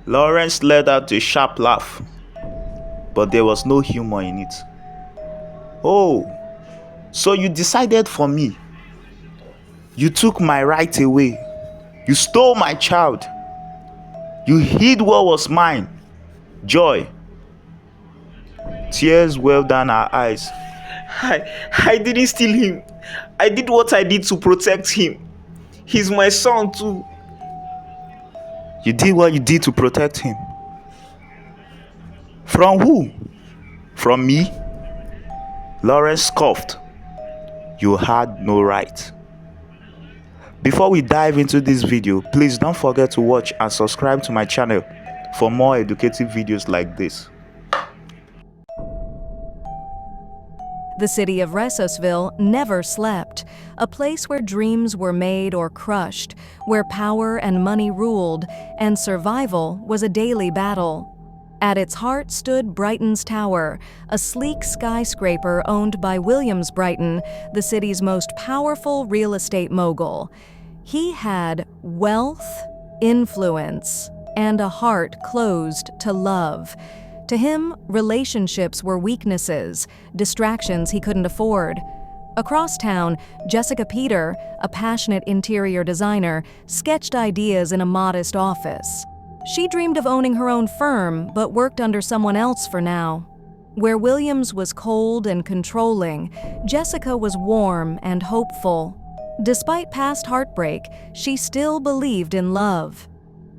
Lawrence let out a sharp laugh, but there was no humor in it. Oh, so you decided for me. You took my right away. You stole my child. You hid what was mine. Joy. Tears welled down her eyes. I didn't steal him. I did what I did to protect him. He's my son too. You did what you did to protect him. From who? From me? Lawrence scoffed. You had no right. Before we dive into this video, please don't forget to watch and subscribe to my channel for more educative videos like this. The city of Resosville never slept, a place where dreams were made or crushed, where power and money ruled, and survival was a daily battle. At its heart stood Brighton's Tower, a sleek skyscraper owned by Williams Brighton, the city's most powerful real estate mogul. He had wealth, influence, and a heart closed to love. To him, relationships were weaknesses, distractions he couldn't afford. Across town, Jessica Peter, a passionate interior designer, sketched ideas in a modest office. She dreamed of owning her own firm, but worked under someone else for now. Where Williams was cold and controlling, Jessica was warm and hopeful. Despite past heartbreak, she still believed in love.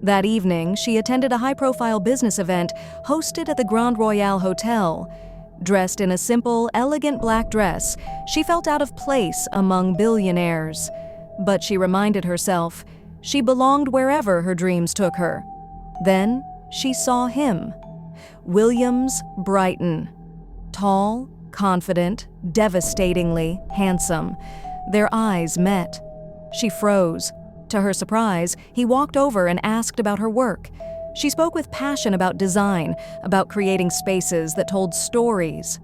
That evening, she attended a high-profile business event hosted at the Grand Royal Hotel. Dressed in a simple, elegant black dress, she felt out of place among billionaires. But she reminded herself, she belonged wherever her dreams took her. Then, she saw him. Williams Brighton. Tall, confident, devastatingly handsome. Their eyes met. She froze. To her surprise, he walked over and asked about her work. She spoke with passion about design, about creating spaces that told stories.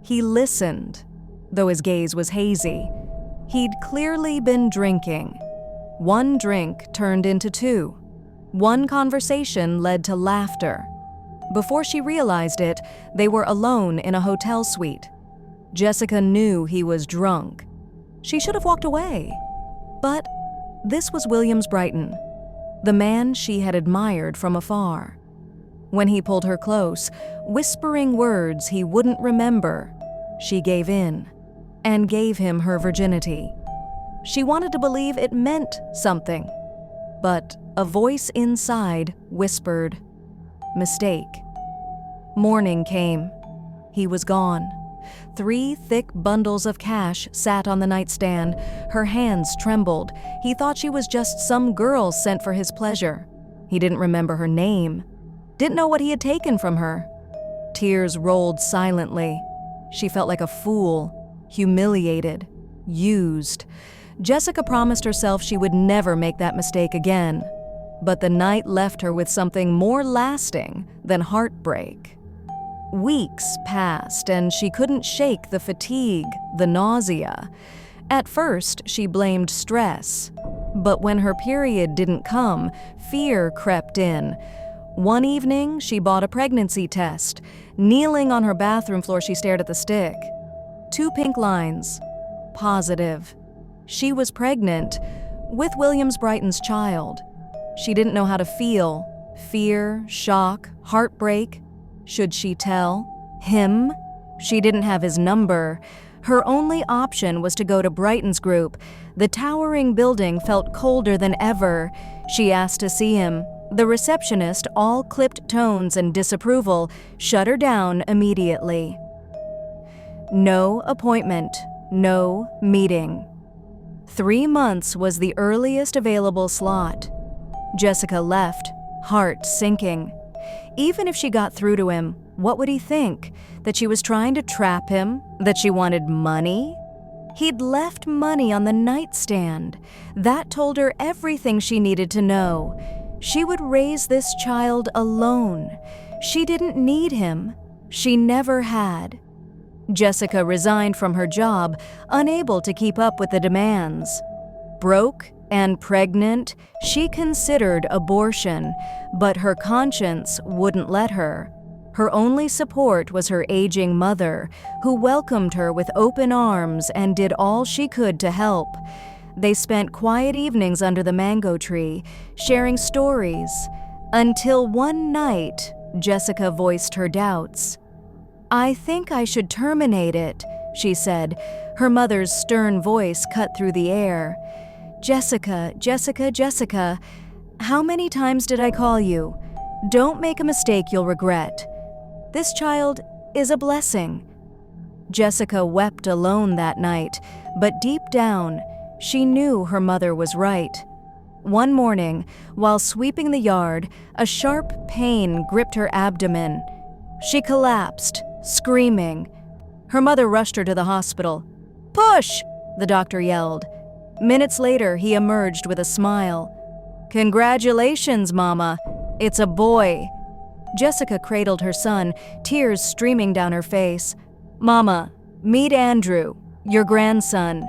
He listened, though his gaze was hazy. He'd clearly been drinking. One drink turned into two. One conversation led to laughter. Before she realized it, they were alone in a hotel suite. Jessica knew he was drunk. She should have walked away. But this was Williams Brighton, the man she had admired from afar. When he pulled her close, whispering words he wouldn't remember, she gave in and gave him her virginity. She wanted to believe it meant something, but a voice inside whispered, "Mistake." Morning came. He was gone. 3 thick bundles of cash sat on the nightstand. Her hands trembled. He thought she was just some girl sent for his pleasure. He didn't remember her name. Didn't know what he had taken from her. Tears rolled silently. She felt like a fool, humiliated, used. Jessica promised herself she would never make that mistake again. But the night left her with something more lasting than heartbreak. Weeks passed, and she couldn't shake the fatigue, the nausea. At first, she blamed stress. But when her period didn't come, fear crept in. One evening, she bought a pregnancy test. Kneeling on her bathroom floor, she stared at the stick. 2 pink lines. Positive. She was pregnant with Williams Brighton's child. She didn't know how to feel. Fear, shock, heartbreak. Should she tell him? She didn't have his number. Her only option was to go to Brighton's group. The towering building felt colder than ever. She asked to see him. The receptionist, all clipped tones and disapproval, shut her down immediately. No appointment, no meeting. 3 months was the earliest available slot. Jessica left, heart sinking. Even if she got through to him, what would he think? That she was trying to trap him? That she wanted money? He'd left money on the nightstand. That told her everything she needed to know. She would raise this child alone. She didn't need him. She never had. Jessica resigned from her job, unable to keep up with the demands. Broke And pregnant, she considered abortion, but her conscience wouldn't let her. Her only support was her aging mother, who welcomed her with open arms and did all she could to help. They spent quiet evenings under the mango tree, sharing stories, until one night, Jessica voiced her doubts. "I think I should terminate it," she said. Her mother's stern voice cut through the air. "Jessica, Jessica, Jessica, how many times did I call you? Don't make a mistake you'll regret. This child is a blessing." Jessica wept alone that night, but deep down, she knew her mother was right. One morning, while sweeping the yard, a sharp pain gripped her abdomen. She collapsed, screaming. Her mother rushed her to the hospital. "Push!" the doctor yelled. Minutes later, he emerged with a smile. "Congratulations, Mama. It's a boy." Jessica cradled her son, tears streaming down her face. "Mama, meet Andrew, your grandson.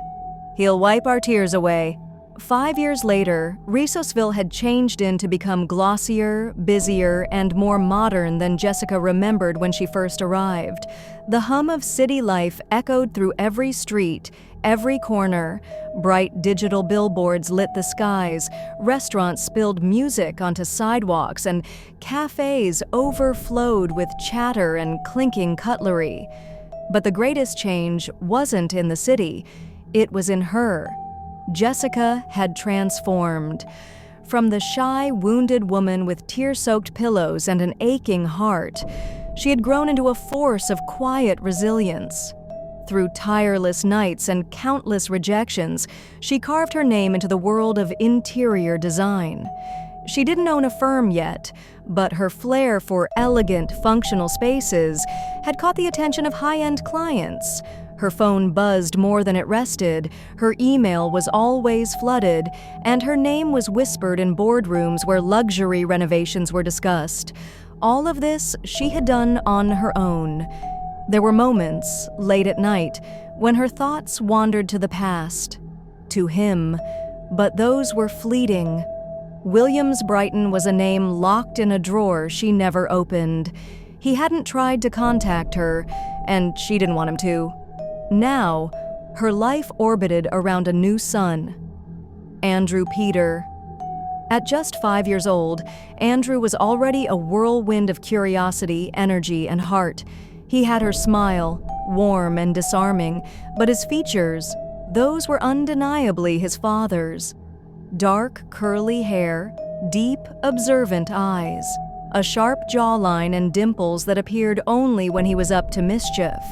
He'll wipe our tears away." 5 years later, Resosville had changed in to become glossier, busier, and more modern than Jessica remembered when she first arrived. The hum of city life echoed through every street, every corner. Bright digital billboards lit the skies, restaurants spilled music onto sidewalks, and cafes overflowed with chatter and clinking cutlery. But the greatest change wasn't in the city, it was in her. Jessica had transformed. From the shy, wounded woman with tear-soaked pillows and an aching heart, she had grown into a force of quiet resilience. Through tireless nights and countless rejections, she carved her name into the world of interior design. She didn't own a firm yet, but her flair for elegant, functional spaces had caught the attention of high-end clients. Her phone buzzed more than it rested, her email was always flooded, and her name was whispered in boardrooms where luxury renovations were discussed. All of this she had done on her own. There were moments, late at night, when her thoughts wandered to the past, to him, but those were fleeting. Williams Brighton was a name locked in a drawer she never opened. He hadn't tried to contact her, and she didn't want him to. Now, her life orbited around a new son, Andrew Peter. At just 5 years old, Andrew was already a whirlwind of curiosity, energy, and heart. He had her smile, warm and disarming, but his features, those were undeniably his father's. Dark, curly hair, deep, observant eyes, a sharp jawline and dimples that appeared only when he was up to mischief.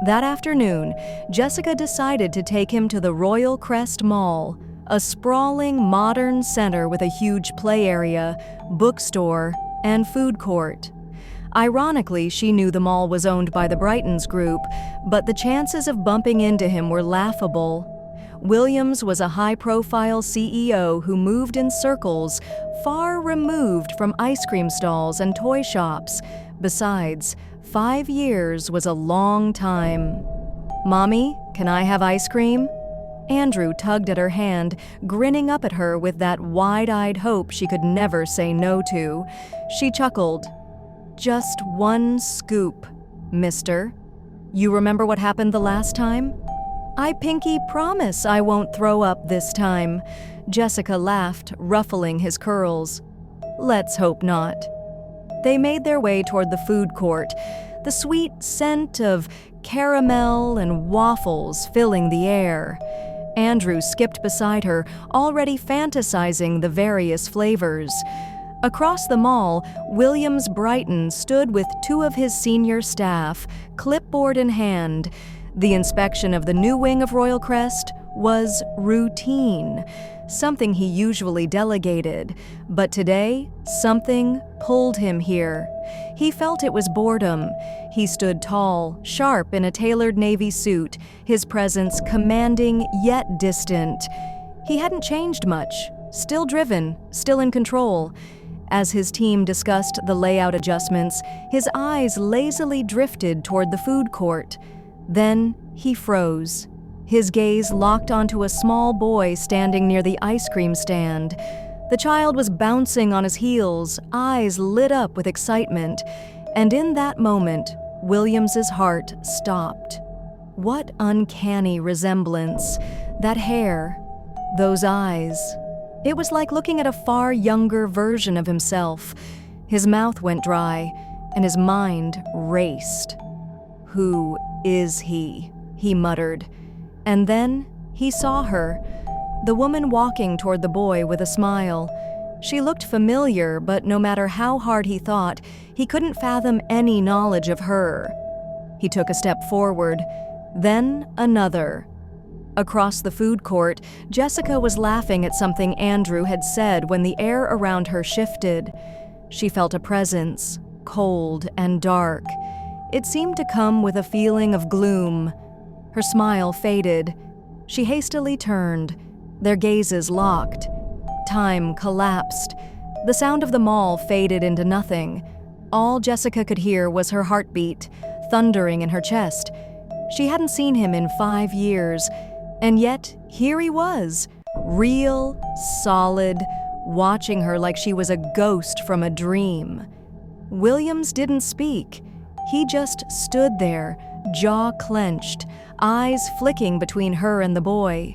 That afternoon, Jessica decided to take him to the Royal Crest Mall, a sprawling, modern center with a huge play area, bookstore, and food court. Ironically, she knew the mall was owned by the Brightons group, but the chances of bumping into him were laughable. Williams was a high-profile CEO who moved in circles, far removed from ice cream stalls and toy shops. Besides, 5 years was a long time. "Mommy, can I have ice cream?" Andrew tugged at her hand, grinning up at her with that wide-eyed hope she could never say no to. She chuckled. "Just one scoop, mister. You remember what happened the last time?" "I pinky promise I won't throw up this time." Jessica laughed, ruffling his curls. "Let's hope not." They made their way toward the food court, the sweet scent of caramel and waffles filling the air. Andrew skipped beside her, already fantasizing the various flavors. Across the mall, Williams Brighton stood with 2 of his senior staff, clipboard in hand. The inspection of the new wing of Royal Crest was routine, something he usually delegated, but today, something pulled him here. He felt it was boredom. He stood tall, sharp in a tailored navy suit, his presence commanding yet distant. He hadn't changed much, still driven, still in control. As his team discussed the layout adjustments, his eyes lazily drifted toward the food court. Then he froze. His gaze locked onto a small boy standing near the ice cream stand. The child was bouncing on his heels, eyes lit up with excitement, and in that moment, Williams's heart stopped. What uncanny resemblance. That hair, those eyes. It was like looking at a far younger version of himself. His mouth went dry, and his mind raced. "Who is he?" he muttered. And then he saw her, the woman walking toward the boy with a smile. She looked familiar, but no matter how hard he thought, he couldn't fathom any knowledge of her. He took a step forward, then another. Across the food court, Jessica was laughing at something Andrew had said when the air around her shifted. She felt a presence, cold and dark. It seemed to come with a feeling of gloom. Her smile faded. She hastily turned. Their gazes locked. Time collapsed. The sound of the mall faded into nothing. All Jessica could hear was her heartbeat, thundering in her chest. She hadn't seen him in 5 years, and yet here he was, real, solid, watching her like she was a ghost from a dream. Williams didn't speak. He just stood there, jaw clenched, eyes flicking between her and the boy.